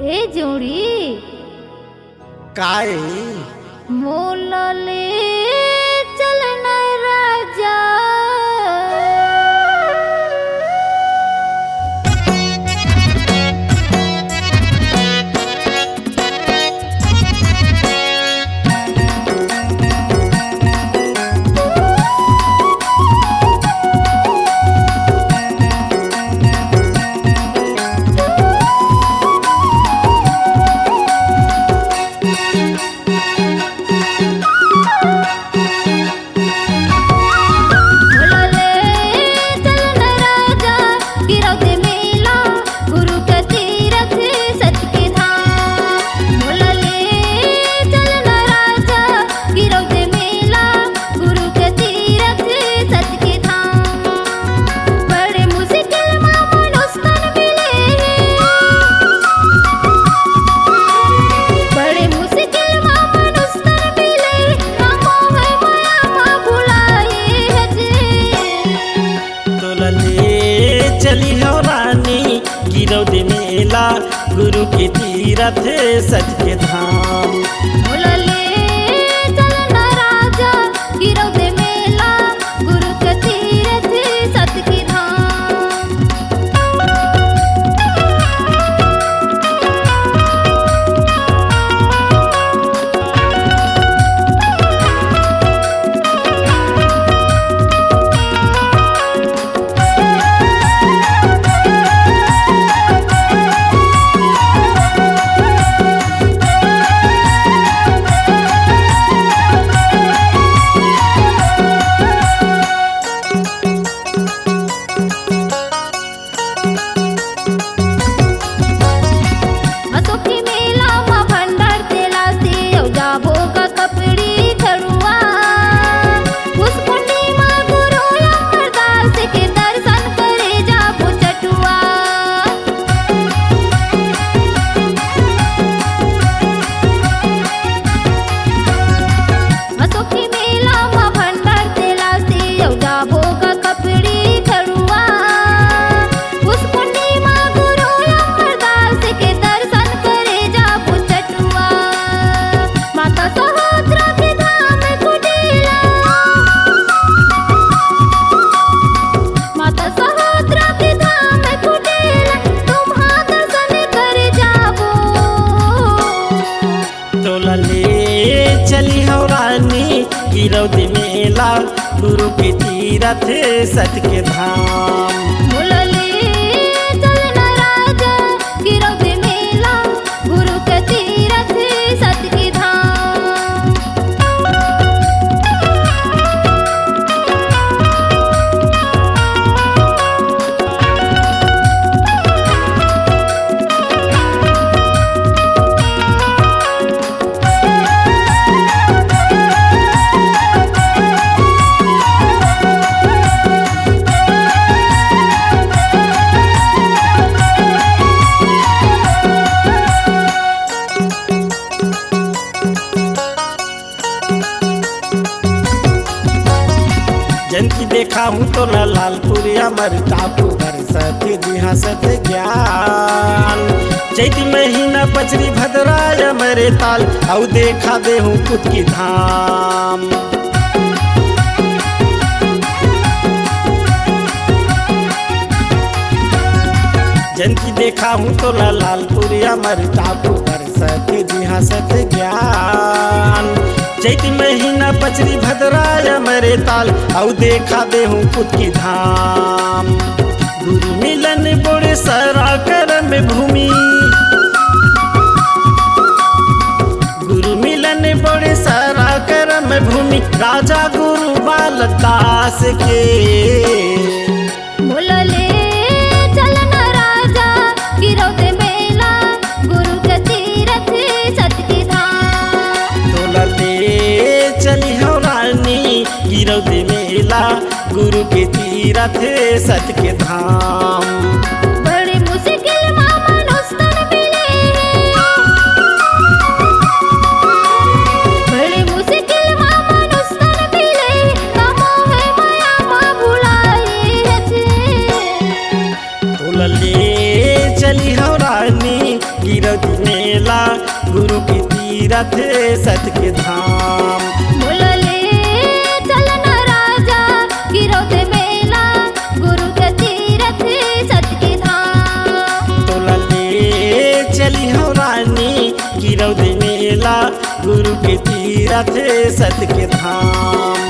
ए जोड़ी काय मोलले चलन राजा चली हो रानी गिरौदी मेला गुरु के तीरथ सच के धाम। मोलले चलन राजा गिरौदी मेला गुरु के तीरथ सच के धाम। चली हो रानी गिरौदी मेला गुरु के तीरथ सच के धाम। मोलले चलन राजा गिरौदी मेला गुरु के तीरथ सच के धाम। जनकी देखा हूँ तो न लालपुरिया मर टापू बरसत जिहा सत ज्ञान। चैत महीना पचरी भद्राय मरे ताल औ देखा दे हूँ कुट की धाम। जनकी देखा हूँ तो न लालपुरिया मर टापू बरसत जिहा सत ज्ञान। चैत महीना पचरी भद्राय मरे ताल औ देखा दे हूँ कुट की धाम। गुरु मिलन बोरे सरा करम भूमि गुरु मिलन बोरे सरा करम भूमि राजा गुरु बालदास के। मोलले चलन राजा गिरौदी मेला गुरु के तीरथ सच के धाम। चली हो रानी गिरौदी मेला गुरु के तीरथ सच के धाम। बड़ी मुश्किल मनुष्यन मिले बड़ी मुश्किल मनुष्यन मिले कमो है माया मा भुलाए छे। चली हो रानी गिरौदी गिरौती मेला गुरु के तीरथ सत के धाम। बोलले चलन राजा गिरौते मेला गुरु के तीरथ सत के धाम। तोला ले चली हो रानी गिरौती मेला गुरु के तीरथ सत के धाम।